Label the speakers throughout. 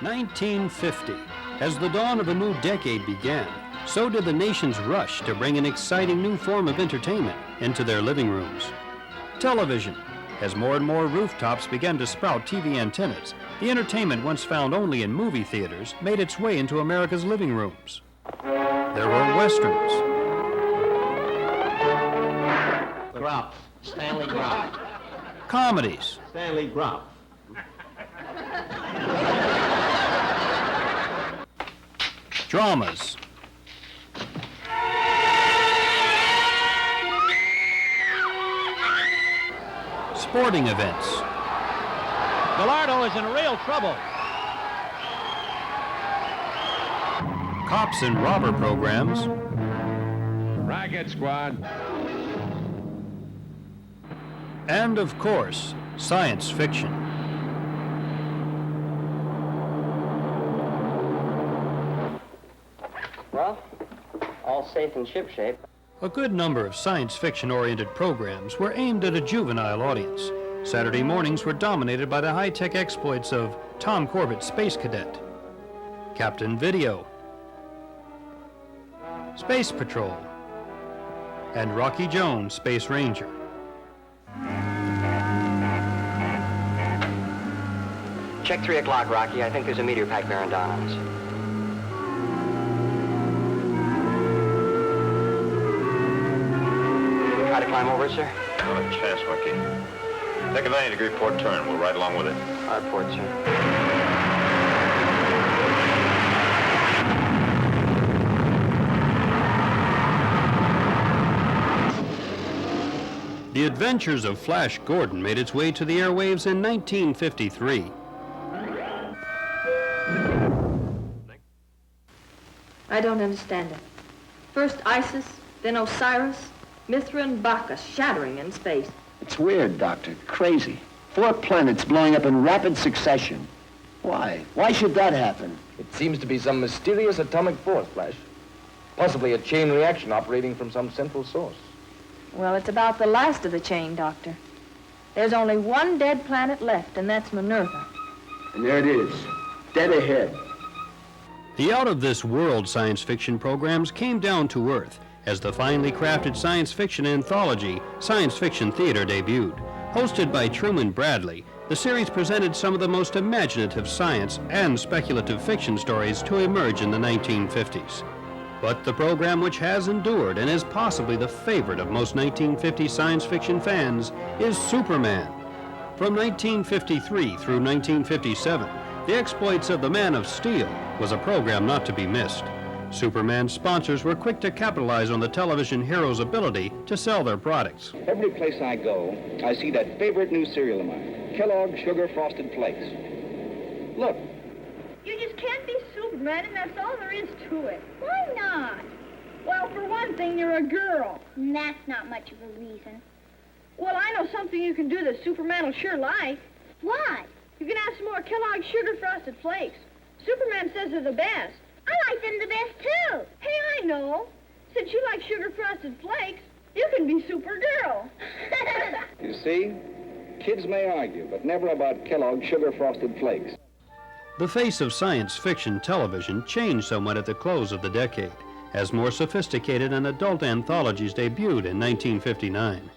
Speaker 1: 1950. As the dawn of a new decade began, so did the nation's rush to bring an exciting new form of entertainment into their living rooms. Television. As more and more rooftops began to sprout TV antennas, the entertainment once found only in movie theaters made its way into America's living rooms. There were westerns.
Speaker 2: Groff. Stanley Groff.
Speaker 1: Comedies.
Speaker 2: Stanley Groff.
Speaker 1: Dramas. Sporting events.
Speaker 3: Gallardo is in real trouble.
Speaker 1: Cops and robber programs.
Speaker 4: Racket Squad.
Speaker 1: And, of course, science fiction.
Speaker 5: Well, all safe and shipshape.
Speaker 1: A good number of science fiction-oriented programs were aimed at a juvenile audience. Saturday mornings were dominated by the high-tech exploits of Tom Corbett, Space Cadet, Captain Video, Space Patrol, and Rocky Jones, Space Ranger.
Speaker 5: Check 3 o'clock, Rocky. I think there's a meteor pack bearing down on us. Try to climb over it, sir?
Speaker 6: Not a chance, Rocky. Take a 90-degree port turn. We'll ride along with it.
Speaker 5: Hard port, sir.
Speaker 1: The Adventures of Flash Gordon made its way to the airwaves in 1953.
Speaker 7: I don't understand it. First Isis, then Osiris, Mithra and Bacchus shattering in space.
Speaker 8: It's weird, Doctor. Crazy. 4 planets blowing up in rapid succession. Why? Why should that happen?
Speaker 9: It seems to be some mysterious atomic force, Flash. Possibly a chain reaction operating from some central source.
Speaker 7: Well, it's about the last of the chain, Doctor. There's only one dead planet left, and that's Minerva.
Speaker 8: And there it is, dead ahead.
Speaker 1: The out-of-this-world science fiction programs came down to earth as the finely crafted science fiction anthology, Science Fiction Theater, debuted. Hosted by Truman Bradley, the series presented some of the most imaginative science and speculative fiction stories to emerge in the 1950s. But the program which has endured and is possibly the favorite of most 1950 science fiction fans is Superman. From 1953 through 1957, The Exploits of the Man of Steel was a program not to be missed. Superman's sponsors were quick to capitalize on the television hero's ability to sell their products.
Speaker 10: Every place I go, I see that favorite new cereal of mine, Kellogg's Sugar Frosted Flakes. Look.
Speaker 11: You just can't be Superman, and that's all there is to it. Why not? Well, for one thing, you're a girl.
Speaker 12: And that's not much of a reason.
Speaker 11: Well, I know something you can do that Superman will sure like.
Speaker 12: What?
Speaker 11: You can have some more Kellogg's Sugar Frosted Flakes. Superman says they're the best.
Speaker 12: I like them the best, too.
Speaker 11: Hey, I know. Since you like Sugar Frosted Flakes, you can be Supergirl.
Speaker 10: You see, kids may argue, but never about Kellogg's Sugar Frosted Flakes.
Speaker 1: The face of science fiction television changed somewhat at the close of the decade, as more sophisticated and adult anthologies debuted in 1959.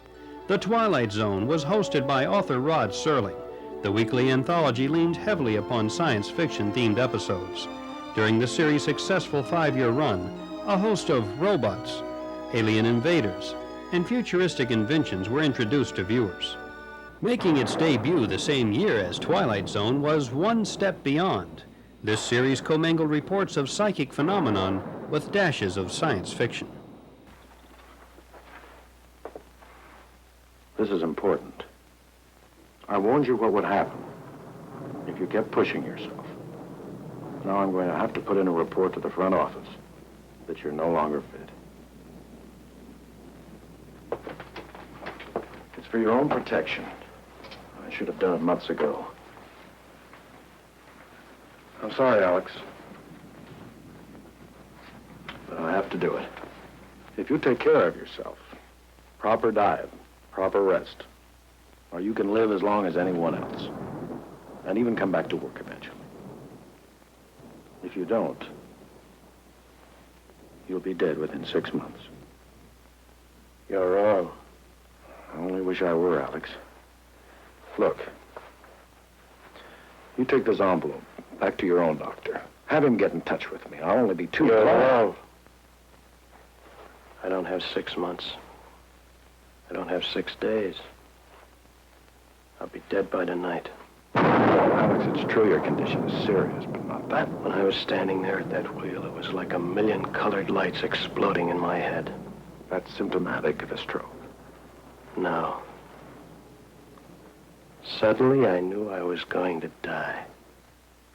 Speaker 1: The Twilight Zone was hosted by author Rod Serling. The weekly anthology leaned heavily upon science fiction-themed episodes. During the series' successful 5-year run, a host of robots, alien invaders, and futuristic inventions were introduced to viewers. Making its debut the same year as Twilight Zone was One Step Beyond. This series commingled reports of psychic phenomenon with dashes of science fiction.
Speaker 6: This is important. I warned you what would happen if you kept pushing yourself. Now I'm going to have to put in a report to the front office that you're no longer fit. It's for your own protection. I should have done it months ago. I'm sorry, Alex. But I have to do it. If you take care of yourself, proper diet, proper rest, or you can live as long as anyone else, and even come back to work eventually. If you don't, you'll be dead within 6 months.
Speaker 5: You're wrong.
Speaker 6: I only wish I were, Alex. Look, you take this envelope back to your own doctor. Have him get in touch with me. I'll only be too
Speaker 5: You're
Speaker 6: glad.
Speaker 5: wrong. I don't have 6 months. I don't have 6 days. I'll be dead by tonight.
Speaker 6: Alex, it's true your condition is serious, but not that.
Speaker 5: When I was standing there at that wheel, it was like a million colored lights exploding in my head.
Speaker 6: That's symptomatic of a stroke.
Speaker 5: No. Suddenly, I knew I was going to die.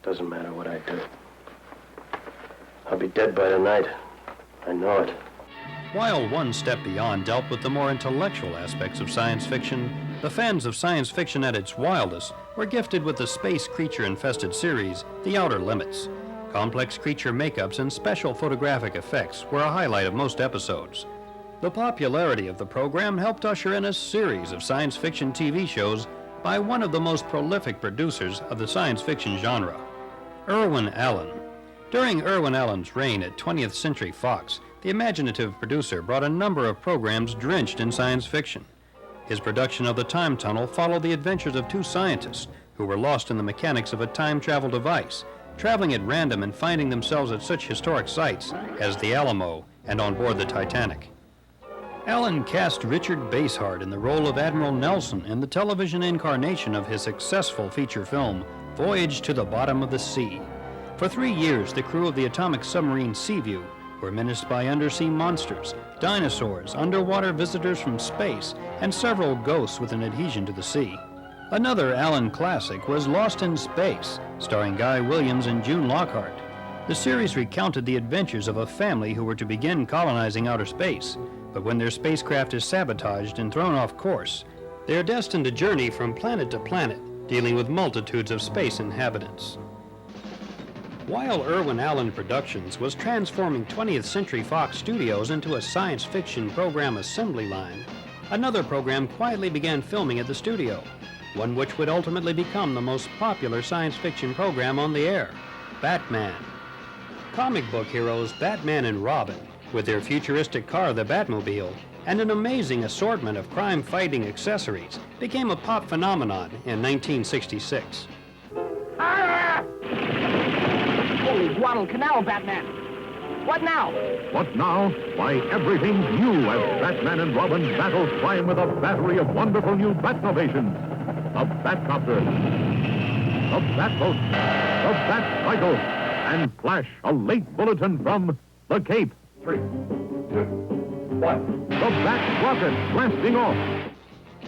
Speaker 5: Doesn't matter what I do. I'll be dead by tonight. I know it.
Speaker 1: While One Step Beyond dealt with the more intellectual aspects of science fiction, the fans of science fiction at its wildest were gifted with the space creature-infested series, The Outer Limits. Complex creature makeups and special photographic effects were a highlight of most episodes. The popularity of the program helped usher in a series of science fiction TV shows by one of the most prolific producers of the science fiction genre, Irwin Allen. During Irwin Allen's reign at 20th Century Fox, the imaginative producer brought a number of programs drenched in science fiction. His production of The Time Tunnel followed the adventures of two scientists who were lost in the mechanics of a time travel device, traveling at random and finding themselves at such historic sites as the Alamo and on board the Titanic. Allen cast Richard Basehart in the role of Admiral Nelson in the television incarnation of his successful feature film, Voyage to the Bottom of the Sea. For 3 years, the crew of the atomic submarine Seaview were menaced by undersea monsters, dinosaurs, underwater visitors from space, and several ghosts with an adhesion to the sea. Another Allen classic was Lost in Space, starring Guy Williams and June Lockhart. The series recounted the adventures of a family who were to begin colonizing outer space, but when their spacecraft is sabotaged and thrown off course, they are destined to journey from planet to planet, dealing with multitudes of space inhabitants. While Irwin Allen Productions was transforming 20th Century Fox Studios into a science fiction program assembly line, another program quietly began filming at the studio, one which would ultimately become the most popular science fiction program on the air, Batman. Comic book heroes Batman and Robin, with their futuristic car, the Batmobile, and an amazing assortment of crime-fighting accessories, became a pop phenomenon in 1966.
Speaker 3: Holy Guadalcanal, Batman! What now?
Speaker 4: What now? Why, everything's new as Batman and Robin battle crime with a battery of wonderful new Batnovations. The Batcopter, the Batboat, the Batcycle, and Flash, a late bulletin from the Cape. 3, 2, 1. The Bat Rocket blasting off.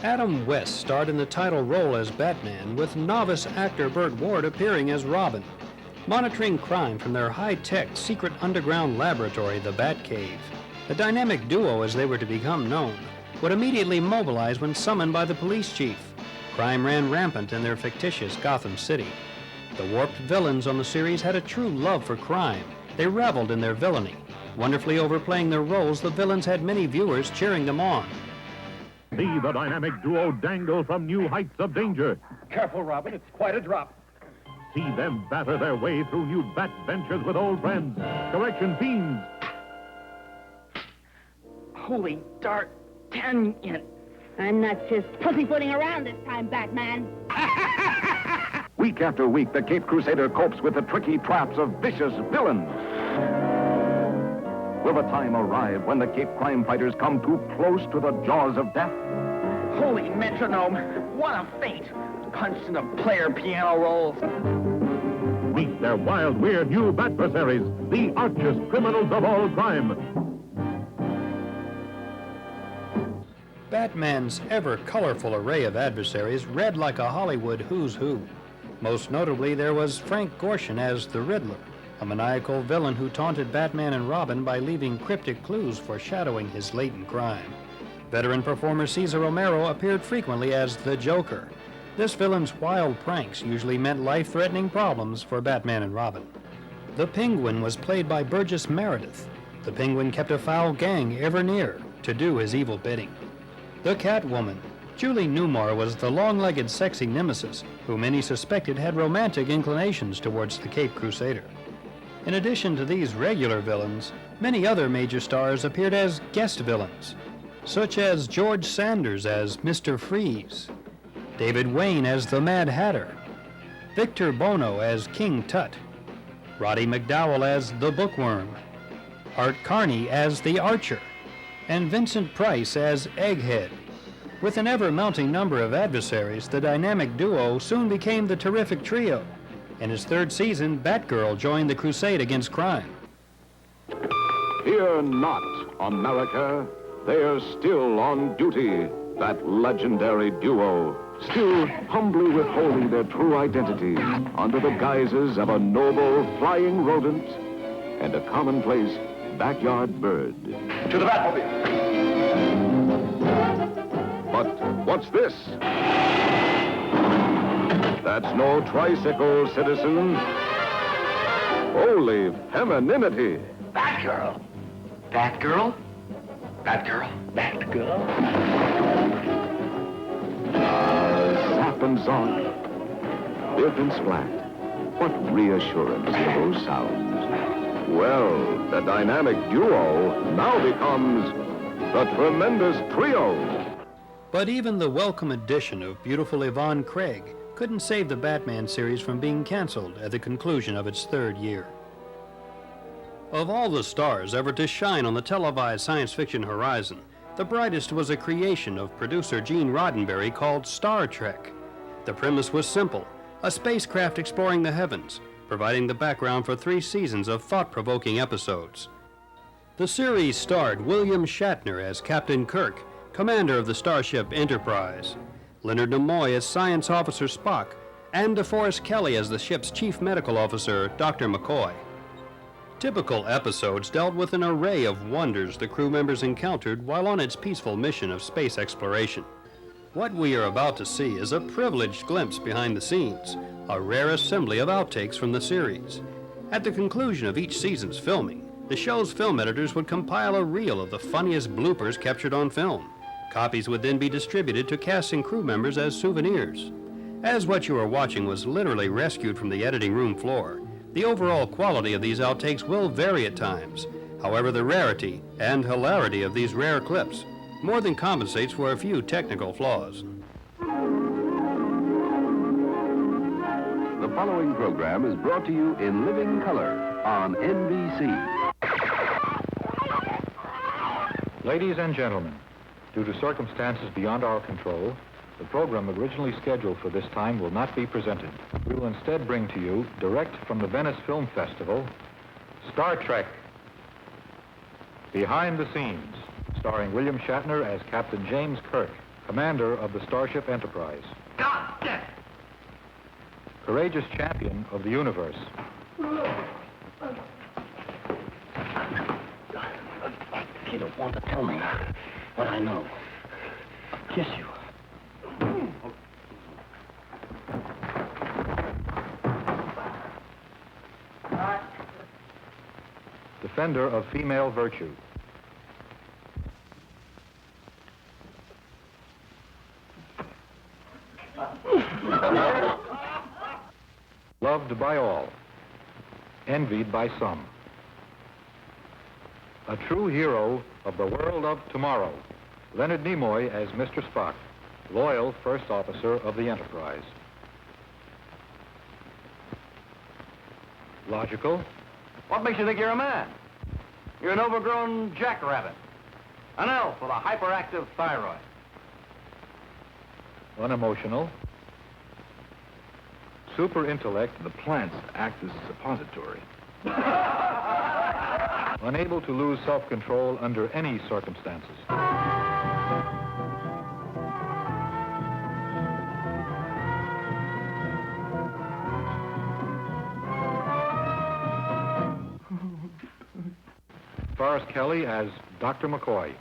Speaker 1: Adam West starred in the title role as Batman, with novice actor Burt Ward appearing as Robin, monitoring crime from their high-tech secret underground laboratory, the Batcave. The dynamic duo, as they were to become known, would immediately mobilize when summoned by the police chief. Crime ran rampant in their fictitious Gotham City. The warped villains on the series had a true love for crime. They reveled in their villainy. Wonderfully overplaying their roles, the villains had many viewers cheering them on.
Speaker 4: See the dynamic duo dangle from new heights of danger.
Speaker 3: Careful, Robin, it's quite a drop.
Speaker 4: See them batter their way through new bat ventures with old friends. Correction fiends.
Speaker 3: Holy dark Tangent.
Speaker 12: I'm not just pussyfooting around this time, Batman.
Speaker 10: Week after week, the Cape Crusader copes with the tricky traps of vicious villains. Will the time arrive when the Cape crime fighters come too close to the jaws of death?
Speaker 3: Holy metronome, what a fate! Punched in the player piano rolls.
Speaker 4: Meet their wild, weird new Batversaries, the archest criminals of all crime.
Speaker 1: Batman's ever-colorful array of adversaries read like a Hollywood who's who. Most notably, there was Frank Gorshin as the Riddler, a maniacal villain who taunted Batman and Robin by leaving cryptic clues foreshadowing his latent crime. Veteran performer Cesar Romero appeared frequently as the Joker. This villain's wild pranks usually meant life-threatening problems for Batman and Robin. The Penguin was played by Burgess Meredith. The Penguin kept a foul gang ever near to do his evil bidding. The Catwoman. Julie Newmar was the long-legged sexy nemesis who many suspected had romantic inclinations towards the Cape Crusader. In addition to these regular villains, many other major stars appeared as guest villains, such as George Sanders as Mr. Freeze, David Wayne as the Mad Hatter, Victor Bono as King Tut, Roddy McDowell as the Bookworm, Art Carney as the Archer, and Vincent Price as Egghead. With an ever-mounting number of adversaries, the dynamic duo soon became the terrific trio. In its third season, Batgirl joined the crusade against crime.
Speaker 4: Fear not, America. They are still on duty, that legendary duo, still humbly withholding their true identity under the guises of a noble flying rodent and a commonplace backyard bird.
Speaker 10: To the Batmobile.
Speaker 4: But what's this? That's no tricycle, citizen. Holy femininity.
Speaker 10: Batgirl. Batgirl? Batgirl. Batgirl.
Speaker 4: Zap and zonk. Biff and splat. What reassurance in those sounds. Well, the dynamic duo now becomes the tremendous trio.
Speaker 1: But even the welcome addition of beautiful Yvonne Craig couldn't save the Batman series from being canceled at the conclusion of its third year. Of all the stars ever to shine on the televised science fiction horizon, the brightest was a creation of producer Gene Roddenberry called Star Trek. The premise was simple: a spacecraft exploring the heavens, providing the background for 3 seasons of thought-provoking episodes. The series starred William Shatner as Captain Kirk, commander of the starship Enterprise, Leonard Nimoy as Science Officer Spock, and DeForest Kelley as the ship's Chief Medical Officer, Dr. McCoy. Typical episodes dealt with an array of wonders the crew members encountered while on its peaceful mission of space exploration. What we are about to see is a privileged glimpse behind the scenes, a rare assembly of outtakes from the series. At the conclusion of each season's filming, the show's film editors would compile a reel of the funniest bloopers captured on film. Copies would then be distributed to cast and crew members as souvenirs. As what you are watching was literally rescued from the editing room floor, the overall quality of these outtakes will vary at times. However, the rarity and hilarity of these rare clips more than compensates for a few technical flaws.
Speaker 13: The following program is brought to you in living color on NBC.
Speaker 14: Ladies and gentlemen, due to circumstances beyond our control, the program originally scheduled for this time will not be presented. We will instead bring to you, direct from the Venice Film Festival, Star Trek, Behind the Scenes, starring William Shatner as Captain James Kirk, commander of the starship Enterprise.
Speaker 10: God damn!
Speaker 14: Courageous champion of the universe.
Speaker 2: You don't want to tell me what I know. I'll kiss you.
Speaker 14: Defender of female virtue. Loved by all, envied by some. A true hero of the world of tomorrow, Leonard Nimoy as Mr. Spock, loyal first officer of the Enterprise. Logical.
Speaker 10: What makes you think you're a man? You're an overgrown jackrabbit. An elf with a hyperactive thyroid.
Speaker 14: Unemotional. Super intellect.
Speaker 13: The plants act as a suppository.
Speaker 14: Unable to lose self-control under any circumstances. Forrest Kelly as Dr. McCoy,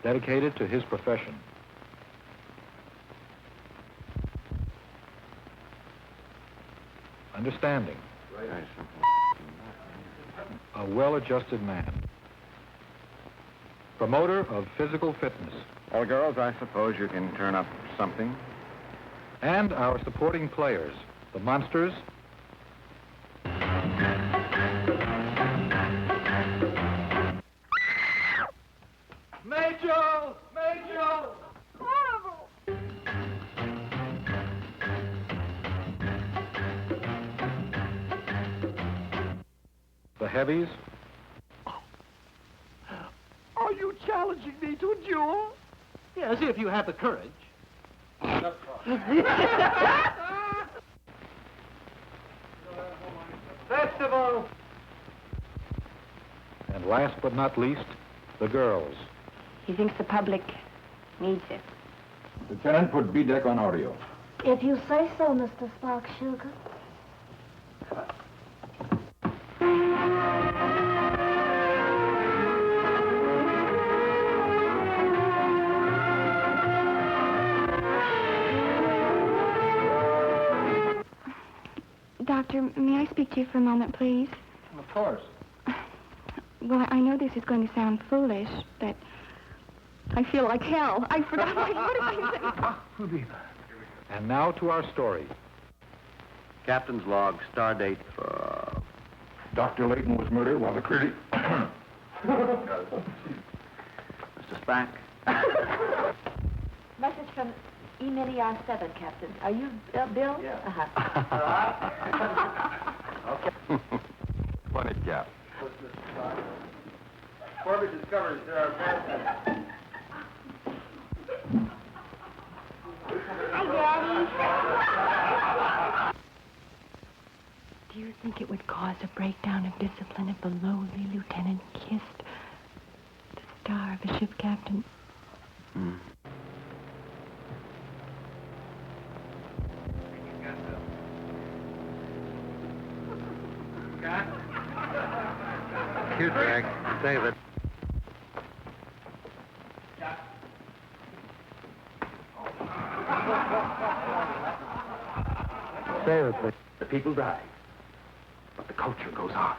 Speaker 14: dedicated to his profession. Understanding. A well-adjusted man. Promoter of physical fitness.
Speaker 6: Well, girls, I suppose you can turn up something.
Speaker 14: And our supporting players, the Monsters, The heavies?
Speaker 3: Are you challenging me to a duel?
Speaker 2: Yes, if you have the courage.
Speaker 3: Festival!
Speaker 14: And last but not least, the girls.
Speaker 12: He thinks the public needs it.
Speaker 4: Lieutenant, put B-deck on audio.
Speaker 12: If you say so, Mr. Spark Sugar.
Speaker 15: Doctor, may I speak to you for a moment, please?
Speaker 4: Of course.
Speaker 15: Well, I know this is going to sound foolish, but I feel like hell. I forgot what I said.
Speaker 14: And now to our story.
Speaker 6: Captain's log, star date.
Speaker 4: Dr. Layton was murdered while the critic...
Speaker 6: Mr. Spack.
Speaker 7: Message from E-Mini-R7, Captain. Are you Bill?
Speaker 6: Yeah.
Speaker 7: Uh-huh.
Speaker 4: Funny Cap.
Speaker 3: Corbett discovers there are bad.
Speaker 15: Hi, Daddy. Do you think it would cause a breakdown of discipline if the lowly lieutenant kissed the star of a ship captain?
Speaker 6: Cue track. Save it. Save it, please.
Speaker 2: The people die, but the culture goes on.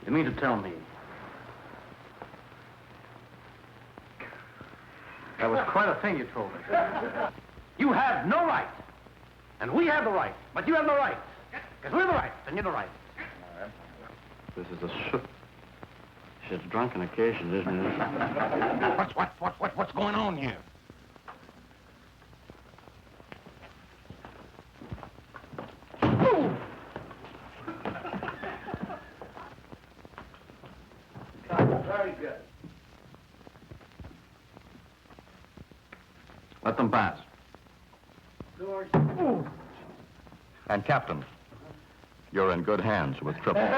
Speaker 6: You mean to tell me that was quite a thing you told me?
Speaker 2: You have no right, and we have the right, but you have no right. Because we're the right, and you're the right.
Speaker 6: This is a shit's drunken occasion, isn't it?
Speaker 2: What's going on here?
Speaker 3: Very good.
Speaker 6: Let them pass.
Speaker 3: George.
Speaker 4: And Captain, you're in good hands with Triple.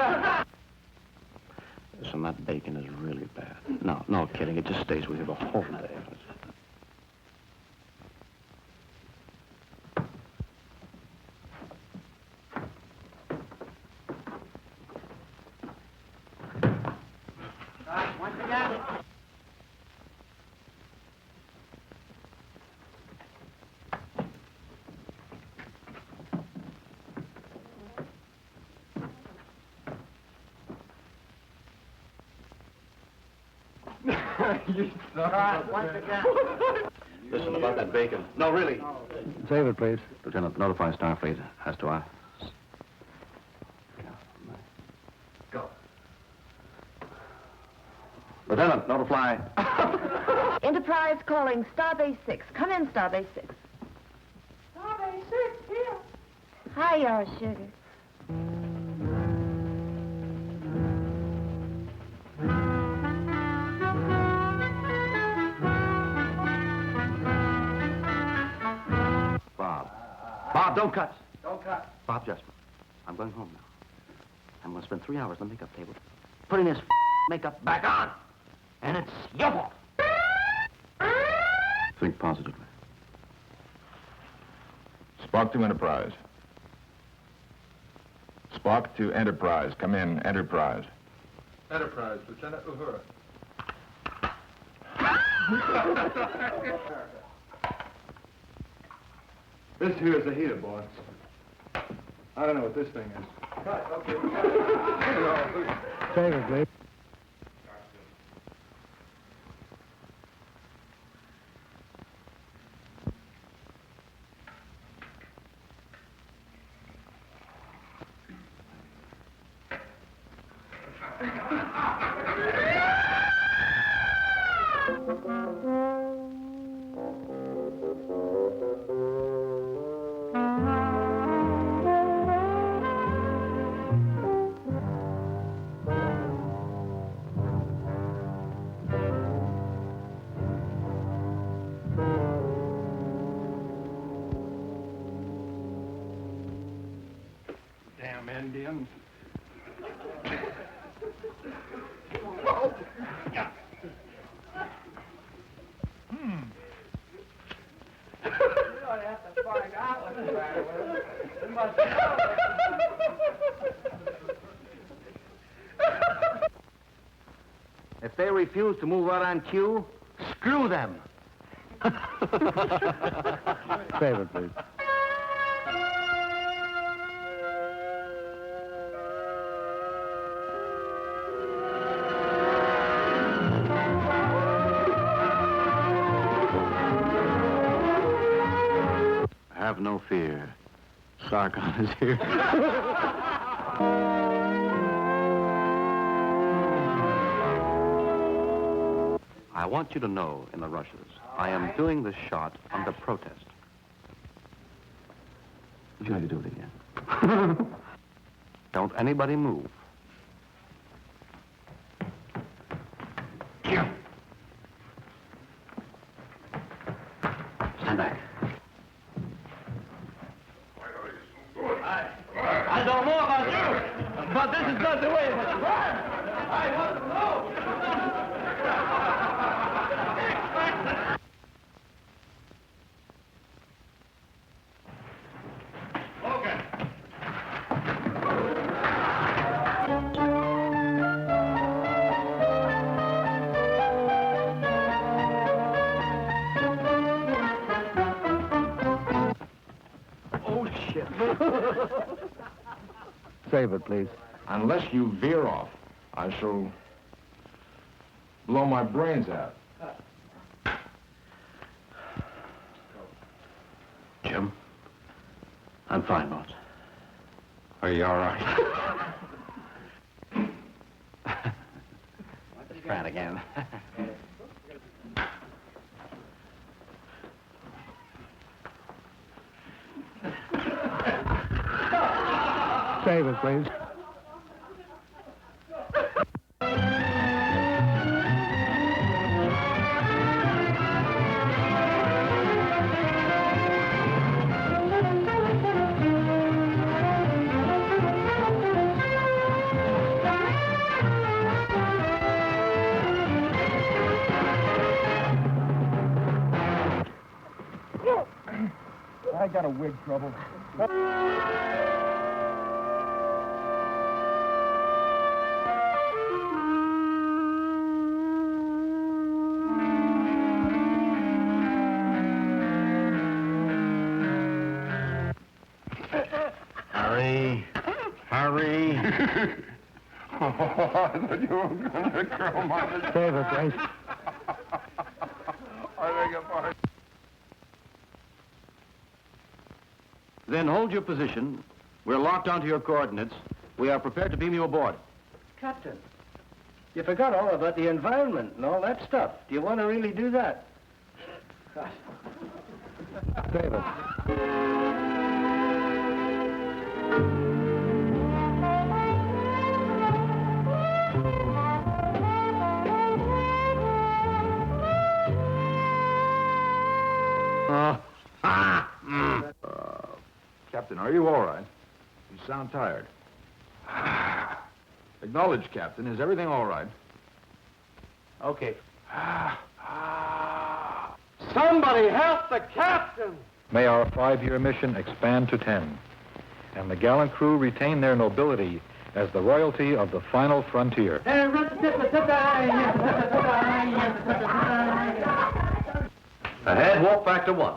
Speaker 6: Listen, that bacon is really bad. No kidding. It just stays with you the whole day.
Speaker 3: Once again. Once again.
Speaker 6: Listen, about that bacon. No, really.
Speaker 5: Save it, please.
Speaker 6: Lieutenant, notify Starfleet as to our...
Speaker 3: Go.
Speaker 6: Lieutenant, notify...
Speaker 7: Enterprise calling Starbase 6. Come in, Starbase 6.
Speaker 11: Starbase 6, here.
Speaker 7: Hi, your sugar.
Speaker 6: Bob, don't cut.
Speaker 3: Don't cut.
Speaker 6: Bob Jesper, I'm going home now. I'm going to spend 3 hours on the makeup table putting this makeup back on. And it's your fault. Think positively.
Speaker 4: Spock to Enterprise. Spock to Enterprise. Come in, Enterprise.
Speaker 14: Enterprise, Lieutenant Uhura.
Speaker 16: This here is a heater, boss. I don't know what this thing is.
Speaker 5: Save it, please.
Speaker 2: damn Indians.
Speaker 3: You don't have to find out what's the matter with it. You must know.
Speaker 2: If they refuse to move out on cue, screw them.
Speaker 6: Favor, please.
Speaker 5: Have no fear. Sargon is here. I want you to know, in the rushes, I am doing this shot under protest. Would you like to do it again? Don't anybody move. Stand back.
Speaker 3: I don't know about you, but this is not the way it was run. I want to know.
Speaker 6: Save it, please.
Speaker 16: Unless you veer off, I shall blow my brains out.
Speaker 5: Jim? I'm fine, boss.
Speaker 16: Are you all right?
Speaker 5: It's Fran again.
Speaker 6: Save it, please.
Speaker 3: I got a wig trouble.
Speaker 16: Hurry. Hurry. Oh, I thought you were going to curl my...
Speaker 6: Save it, please.
Speaker 16: I beg your pardon.
Speaker 5: Then hold your position. We're locked onto your coordinates. We are prepared to beam you aboard.
Speaker 8: Captain, you forgot all about the environment and all that stuff. Do you want to really do that?
Speaker 6: Save it.
Speaker 16: Captain, are you all right? You sound tired. Acknowledge, Captain. Is everything all right?
Speaker 8: Okay.
Speaker 3: Somebody help the captain!
Speaker 14: May our 5-year mission expand to 10, and the gallant crew retain their nobility as the royalty of the final frontier.
Speaker 5: Ahead, warp factor 1.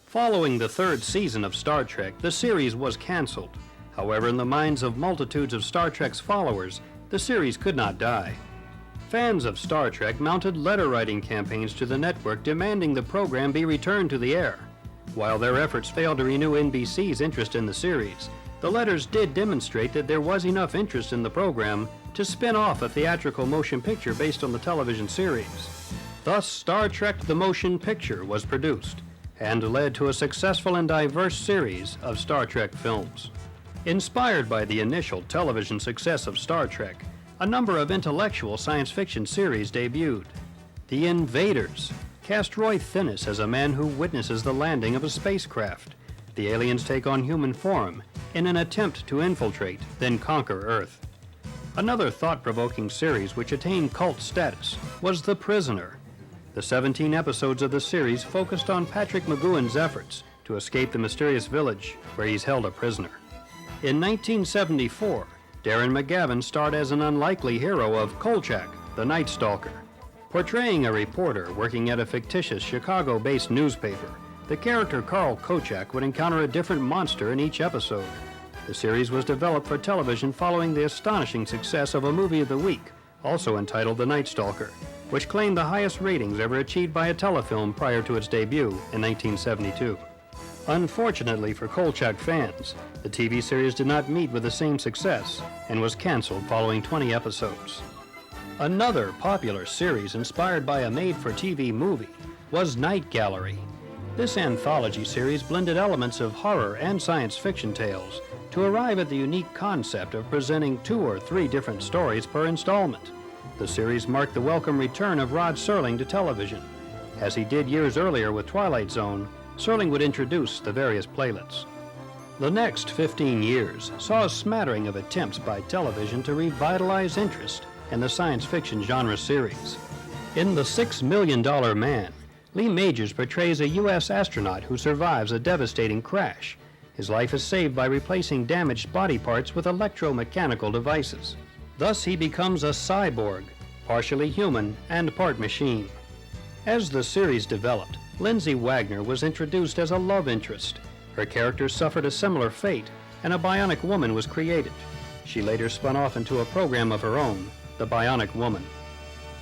Speaker 1: Following the 3rd season of Star Trek, the series was canceled. However, in the minds of multitudes of Star Trek's followers, the series could not die. Fans of Star Trek mounted letter-writing campaigns to the network demanding the program be returned to the air. While their efforts failed to renew NBC's interest in the series, the letters did demonstrate that there was enough interest in the program to spin off a theatrical motion picture based on the television series. Thus, Star Trek the Motion Picture was produced and led to a successful and diverse series of Star Trek films. Inspired by the initial television success of Star Trek, a number of intellectual science fiction series debuted. The Invaders cast Roy Thinnis as a man who witnesses the landing of a spacecraft. The aliens take on human form in an attempt to infiltrate, then conquer Earth. Another thought-provoking series which attained cult status was The Prisoner. The 17 episodes of the series focused on Patrick McGowan's efforts to escape the mysterious village where he's held a prisoner. In 1974, Darren McGavin starred as an unlikely hero of Kolchak, the Night Stalker. Portraying a reporter working at a fictitious Chicago-based newspaper, the character Carl Kolchak would encounter a different monster in each episode. The series was developed for television following the astonishing success of a movie of the week, also entitled The Night Stalker, which claimed the highest ratings ever achieved by a telefilm prior to its debut in 1972. Unfortunately for Kolchak fans, the TV series did not meet with the same success and was canceled following 20 episodes. Another popular series inspired by a made-for-TV movie was Night Gallery. This anthology series blended elements of horror and science fiction tales to arrive at the unique concept of presenting 2 or 3 different stories per installment. The series marked the welcome return of Rod Serling to television. As he did years earlier with Twilight Zone, Serling would introduce the various playlets. The next 15 years saw a smattering of attempts by television to revitalize interest in the science fiction genre series. In The $6 Million Man, Lee Majors portrays a U.S. astronaut who survives a devastating crash. His life is saved by replacing damaged body parts with electromechanical devices. Thus he becomes a cyborg, partially human and part machine. As the series developed, Lindsay Wagner was introduced as a love interest. Her character suffered a similar fate, and a bionic woman was created. She later spun off into a program of her own, The Bionic Woman.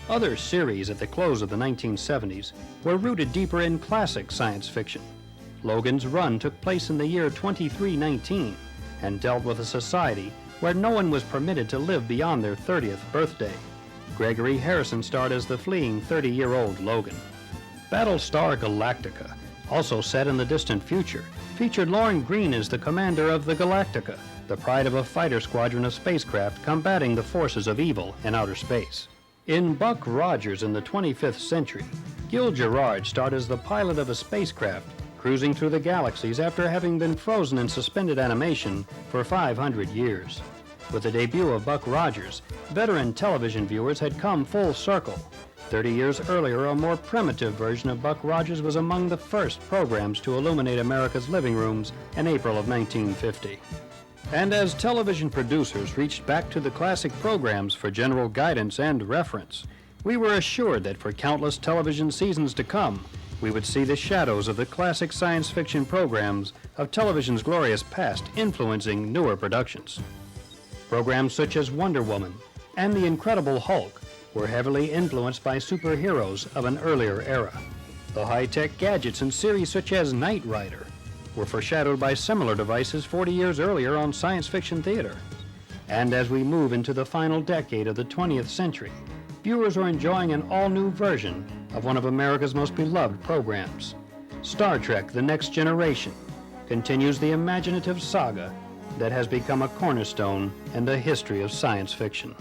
Speaker 1: Other series at the close of the 1970s were rooted deeper in classic science fiction. Logan's Run took place in the year 2319 and dealt with a society where no one was permitted to live beyond their 30th birthday. Gregory Harrison starred as the fleeing 30-year-old Logan. Battlestar Galactica, also set in the distant future, featured Lauren Green as the commander of the Galactica, the pride of a fighter squadron of spacecraft combating the forces of evil in outer space. In Buck Rogers in the 25th Century, Gil Gerard starred as the pilot of a spacecraft cruising through the galaxies after having been frozen in suspended animation for 500 years. With the debut of Buck Rogers, veteran television viewers had come full circle. 30 years earlier, a more primitive version of Buck Rogers was among the first programs to illuminate America's living rooms in April of 1950. And as television producers reached back to the classic programs for general guidance and reference, we were assured that for countless television seasons to come, we would see the shadows of the classic science fiction programs of television's glorious past influencing newer productions. Programs such as Wonder Woman and The Incredible Hulk were heavily influenced by superheroes of an earlier era. The high-tech gadgets in series such as Knight Rider were foreshadowed by similar devices 40 years earlier on science fiction theater. And as we move into the final decade of the 20th century, viewers are enjoying an all-new version of one of America's most beloved programs. Star Trek: The Next Generation continues the imaginative saga that has become a cornerstone in the history of science fiction.